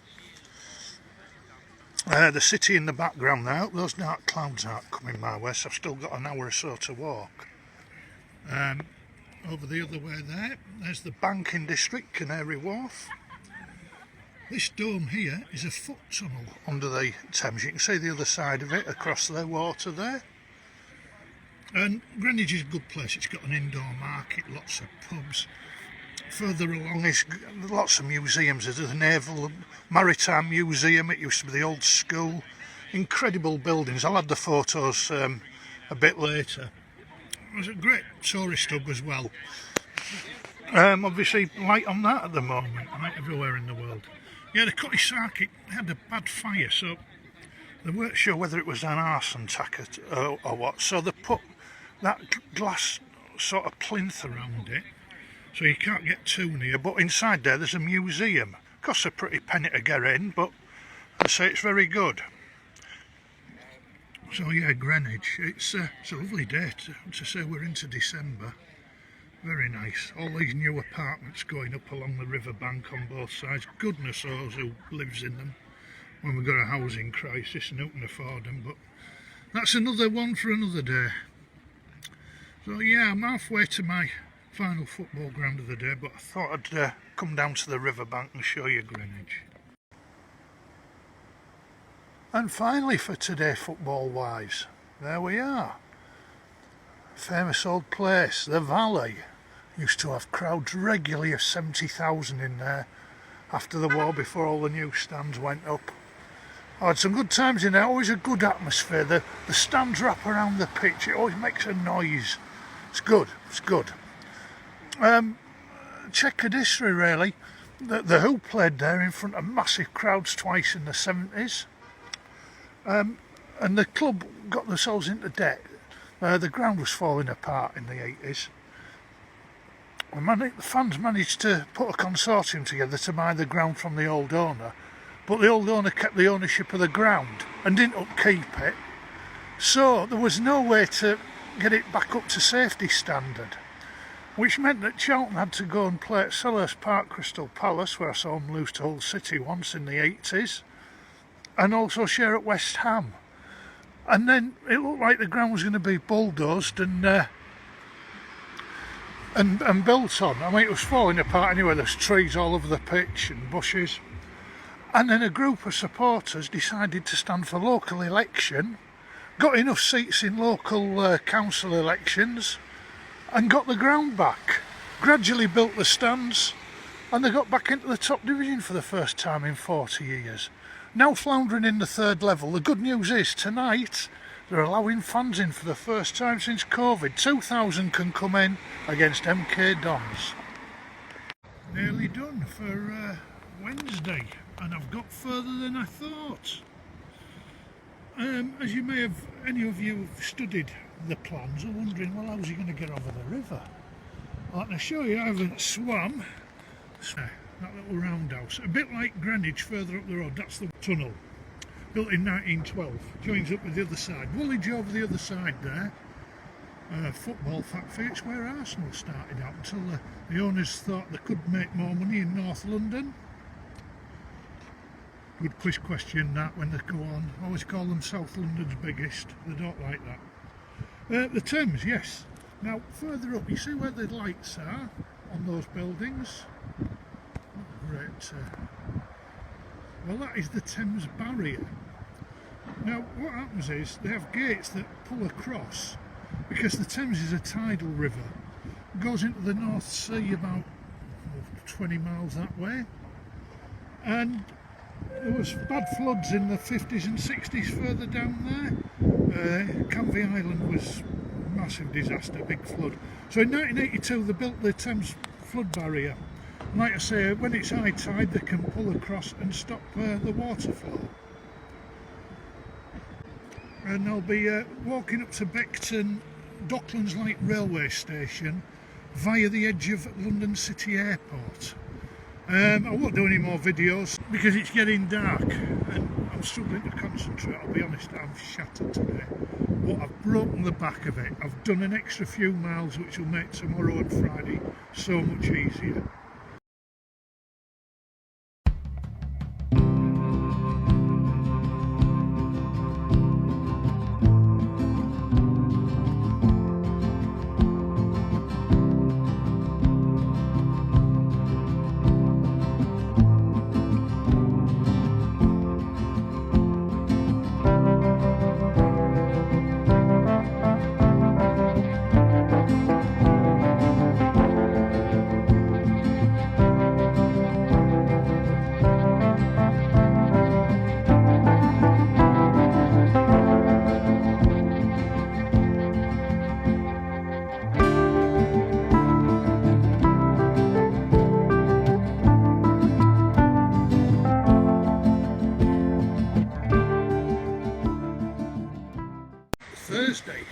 The city in the background now, those dark clouds aren't coming my way, so I've still got an hour or so to walk. Over the other way there's the banking district, Canary Wharf. This dome here is a foot tunnel under the Thames. You can see the other side of it across the water there. And Greenwich is a good place. It's got an indoor market, lots of pubs. Further along is lots of museums. There's the Naval Maritime Museum. It used to be the old school. Incredible buildings. I'll add the photos a bit later. There's a great tourist hub as well. Obviously light on that at the moment, like everywhere in the world. Yeah, the Cutty Sark had a bad fire, so they weren't sure whether it was an arson attack or what. So they put that glass sort of plinth around it, so you can't get too near. But inside there's a museum. Costs a pretty penny to get in, but I say it's very good. So yeah, Greenwich. It's a lovely day to say we're into December. Very nice. All these new apartments going up along the riverbank on both sides. Goodness knows who lives in them when we've got a housing crisis and who can afford them. But that's another one for another day. So yeah, I'm halfway to my final football ground of the day, but I thought I'd come down to the riverbank and show you Greenwich. And finally for today, football-wise, there we are. Famous old place, the Valley. Used to have crowds regularly of 70,000 in there after the war, before all the new stands went up. I had some good times in there, always a good atmosphere. The stands wrap around the pitch, it always makes a noise. It's good, it's good. Checkered history really. The Who played there in front of massive crowds twice in the 70s. And the club got themselves into debt. The ground was falling apart in the 80s. The fans managed to put a consortium together to buy the ground from the old owner, but the old owner kept the ownership of the ground and didn't upkeep it, so there was no way to get it back up to safety standard, which meant that Charlton had to go and play at Selhurst Park, Crystal Palace, where I saw them lose to Hull City once in the 80s, and also share at West Ham. And then it looked like the ground was going to be bulldozed and built on. I mean, it was falling apart anyway. There's trees all over the pitch and bushes. And then a group of supporters decided to stand for local election, got enough seats in local council elections, and got the ground back. Gradually built the stands, and they got back into the top division for the first time in 40 years. Now floundering in the third level. The good news is tonight they're allowing fans in for the first time since COVID. 2,000 can come in against MK Dons. Nearly done for Wednesday, and I've got further than I thought. As you may have, any of you have studied the plans, are wondering, well, how's he going to get over the river? I can assure you I haven't swum. That little roundhouse, a bit like Greenwich further up the road, that's the tunnel, built in 1912, joins up with the other side. Woolwich over the other side there, football factory, it's where Arsenal started out until the owners thought they could make more money in North London. Good quiz question that when they go on. I always call them South London's biggest, they don't like that. The Thames, yes. Now further up, you see where the lights are on those buildings? Great. Well, that is the Thames barrier. Now what happens is they have gates that pull across, because the Thames is a tidal river. It goes into the North Sea about 20 miles that way, and there was bad floods in the 50s and 60s further down there. Canvey Island was a massive disaster, big flood. So in 1982 they built the Thames flood barrier. And like I say, when it's high tide they can pull across and stop the water flow. And I'll be walking up to Beckton Docklands Light Railway Station via the edge of London City Airport. I won't do any more videos because it's getting dark and I'm struggling to concentrate. I'll be honest, I'm shattered today, but I've broken the back of it. I've done an extra few miles which will make tomorrow and Friday so much easier. Thursday,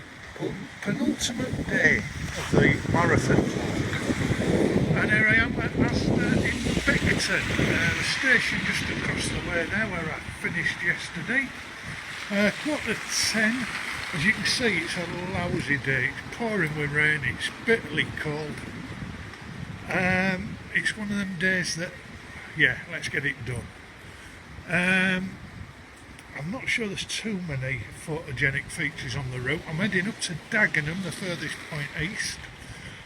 penultimate day of the marathon walk, and here I am at Asda in Beckerton, the station just across the way there where I finished yesterday. 9:45. As you can see, it's a lousy day. It's pouring with rain, it's bitterly cold. It's one of them days that, yeah, let's get it done. I'm not sure there's too many photogenic features on the route. I'm heading up to Dagenham, the furthest point east,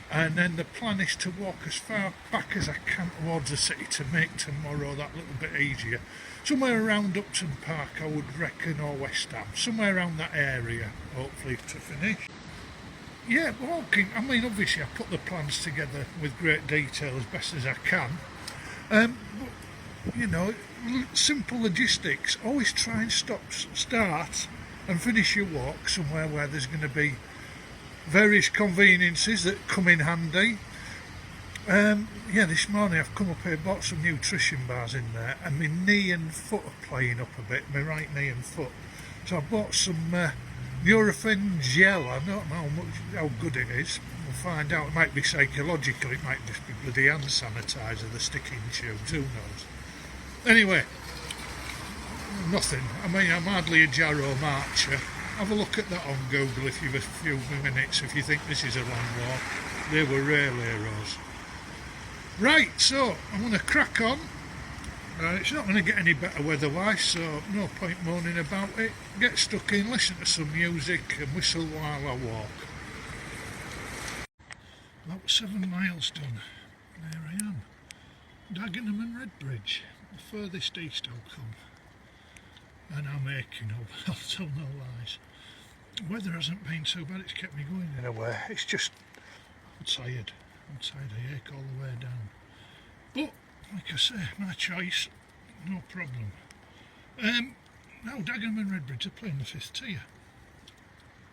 and then the plan is to walk as far back as I can towards the city to make tomorrow that little bit easier. Somewhere around Upton Park, I would reckon, or West Ham, somewhere around that area, hopefully, to finish. Yeah, walking, I mean, obviously I put the plans together with great detail as best as I can. But, you know, simple logistics. Always try and start and finish your walk somewhere where there's going to be various conveniences that come in handy. Yeah, this morning I've come up here, bought some nutrition bars in there, and my knee and foot are playing up a bit, my right knee and foot. So I bought some Nurofen gel. I don't know how good it is. We'll find out. It might be psychological, it might just be bloody hand sanitizer, the sticking tubes, who knows. Anyway, nothing. I mean, I'm hardly a Jarrow marcher. Have a look at that on Google if you've a few minutes, if you think this is a long walk. They were rail heroes. Right, so I'm going to crack on. It's not going to get any better weather-wise, so no point moaning about it. Get stuck in, listen to some music and whistle while I walk. About 7 miles done. There I am. Dagenham and Redbridge. The furthest east I'll come. And I'm aching, I'll tell no lies. The weather hasn't been so bad, it's kept me going in a way. It's just, I'm tired, I ache all the way down. But, like I say, my choice, no problem. Now Dagenham and Redbridge are playing the 5th tier.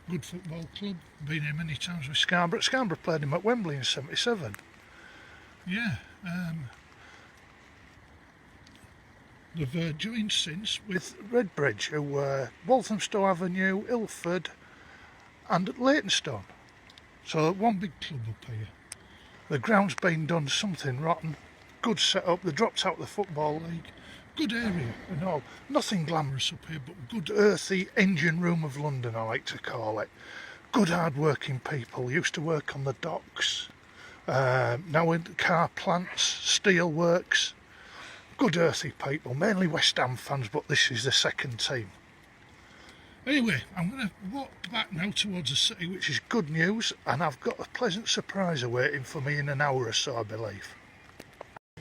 Good football club, been here many times with Scarborough. Scarborough played him at Wembley in '77. Yeah, they've joined since with Redbridge, who were Walthamstow Avenue, Ilford and Leytonstone. So one big club up here. The ground's been done something rotten. Good setup, they dropped out the Football League. Good area and all. Nothing glamorous up here, but good earthy engine room of London, I like to call it. Good hard working people, used to work on the docks. Now in car plants, steel works. Good earthy people, mainly West Ham fans, but this is the second team. Anyway, I'm going to walk back now towards the city, which is good news, and I've got a pleasant surprise awaiting for me in an hour or so, I believe.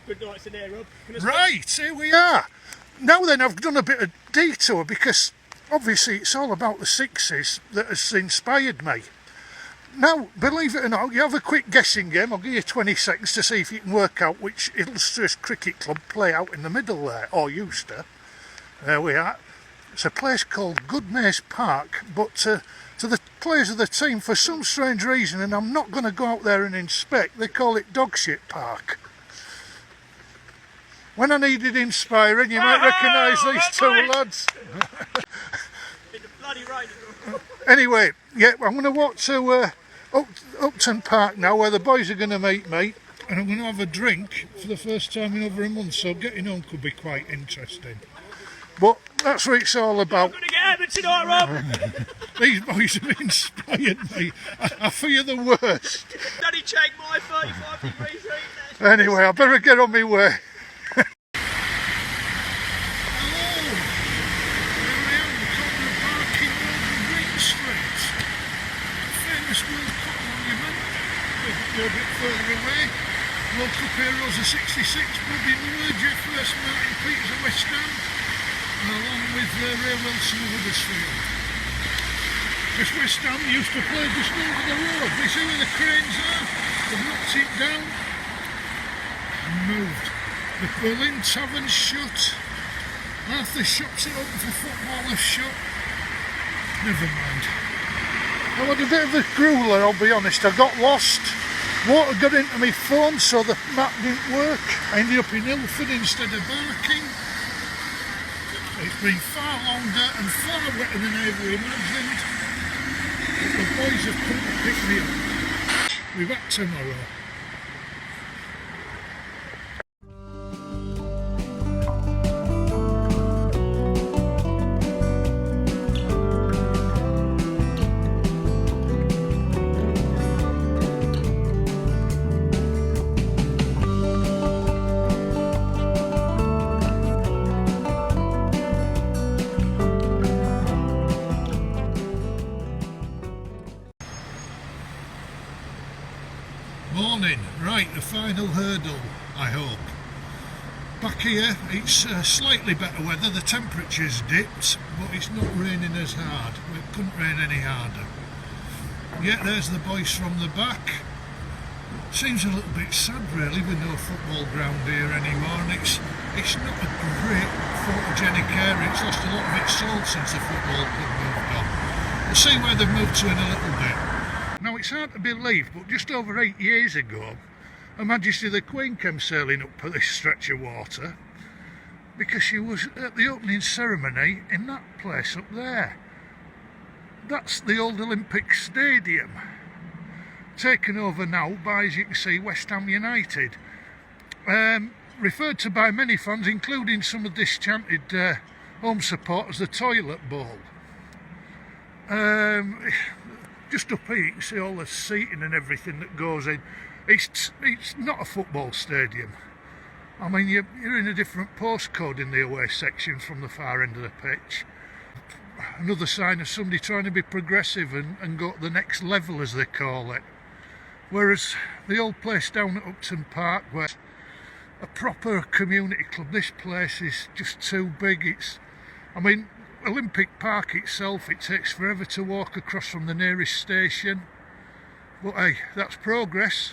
Good night, in here, Rob. Right, here we are. Now then, I've done a bit of detour because obviously it's all about the sixes that has inspired me. Now, believe it or not, you have a quick guessing game. I'll give you 20 seconds to see if you can work out which illustrious cricket club play out in the middle there, or used to. There we are. It's a place called Goodmayes Park, but to the players of the team, for some strange reason, and I'm not going to go out there and inspect, they call it Dogshit Park. When I needed inspiring, you might recognise these two lads. In the bloody rain. Anyway, yeah, I'm going to walk to Upton Park now, where the boys are going to meet me, and I'm going to have a drink for the first time in over a month, so getting home could be quite interesting. But that's what it's all about. I'm going to get Everton tonight, Rob. These boys have inspired me. I fear the worst. Daddy check my 35 degrees heat. Anyway, I better get on my way. A bit further away. Local heroes are 66, Bobby Moore, Jeff First, Martin Peters of West Ham, and along with Ray Wilson of Huddersfield. This West Ham used to play just over the road. They see where the cranes are. They've knocked it down and moved. The Berlin Tavern's shut. Half the shops that open for football are shut. Never mind. I had a bit of a grueler, I'll be honest. I got lost. Water got into my phone, so the map didn't work. I ended up in Ilford instead of Barking. It's been far longer and far wetter than I ever imagined. The boys have come to pick me up. We're back tomorrow. Morning, right, the final hurdle, I hope. Back here, it's slightly better weather, the temperature's dipped, but it's not raining as hard. It couldn't rain any harder. Yeah, there's the boys from the back. Seems a little bit sad really with no football ground here anymore, and it's not a great photogenic area. It's lost a lot of its soul since the football club moved on. We'll see where they've moved to in a little bit. Now it's hard to believe, but just over 8 years ago, Her Majesty the Queen came sailing up this stretch of water because she was at the opening ceremony in that place up there. That's the old Olympic Stadium, taken over now by, as you can see, West Ham United. Referred to by many fans, including some of disenchanted home supporters, the toilet bowl. Just up here you can see all the seating and everything that goes in. It's not a football stadium. I mean, you're in a different postcode in the away section from the far end of the pitch. Another sign of somebody trying to be progressive and go to the next level, as they call it. Whereas the old place down at Upton Park, where a proper community club, this place is just too big. I mean, Olympic Park itself, it takes forever to walk across from the nearest station. But hey, that's progress.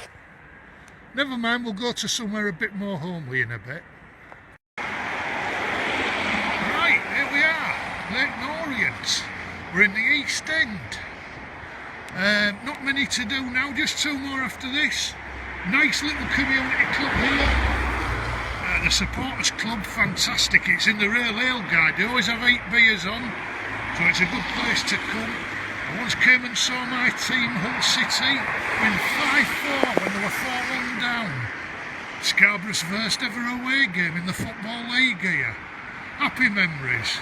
Never mind, we'll go to somewhere a bit more homely in a bit. Right, here we are, Leyton Orient. We're in the East End. Not many to do now, just 2 more after this. Nice little community club here. The supporters club, fantastic. It's in the Rail Ale Guide. They always have 8 beers on, so it's a good place to come. I once came and saw my team, Hull City, win 5-4 when they were 4-1 down. Scarborough's first ever away game in the Football League here. Happy memories.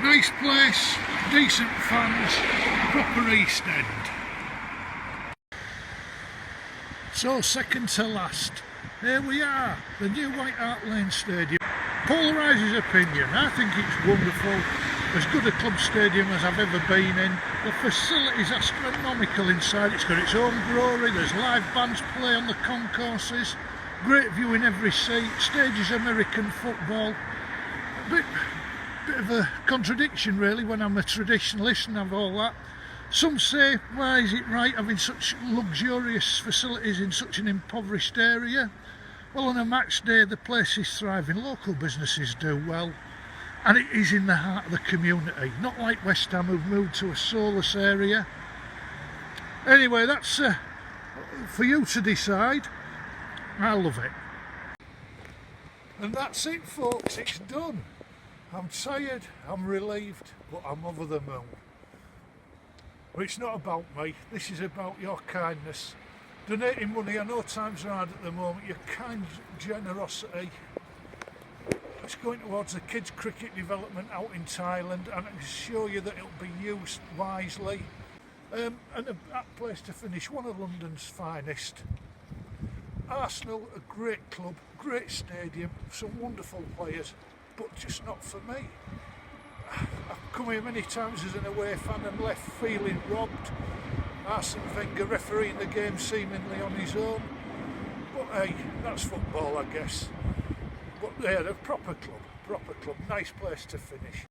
Nice place, decent fans, proper East End. So, second to last. Here we are, the new White Hart Lane Stadium. Polarises opinion. I think it's wonderful. As good a club stadium as I've ever been in. The facilities are astronomical inside. It's got its own brewery. There's live bands play on the concourses. Great view in every seat. Stages American football. A bit of a contradiction really when I'm a traditionalist and have all that. Some say, why is it right having such luxurious facilities in such an impoverished area? Well, on a match day the place is thriving, local businesses do well, and it is in the heart of the community, not like West Ham who've moved to a soulless area. Anyway, that's for you to decide. I love it. And that's it folks, it's done. I'm tired, I'm relieved, but I'm over the moon. But it's not about me, this is about your kindness. Donating money, I know times are hard at the moment, your kind generosity. It's going towards the kids' cricket development out in Thailand, and I can assure you that it'll be used wisely. And that place to finish, one of London's finest. Arsenal, a great club, great stadium, some wonderful players, but just not for me. I've come here many times as an away fan and left feeling robbed. Arsene Wenger refereeing the game seemingly on his own. But hey, that's football I guess. But yeah, a proper club, nice place to finish.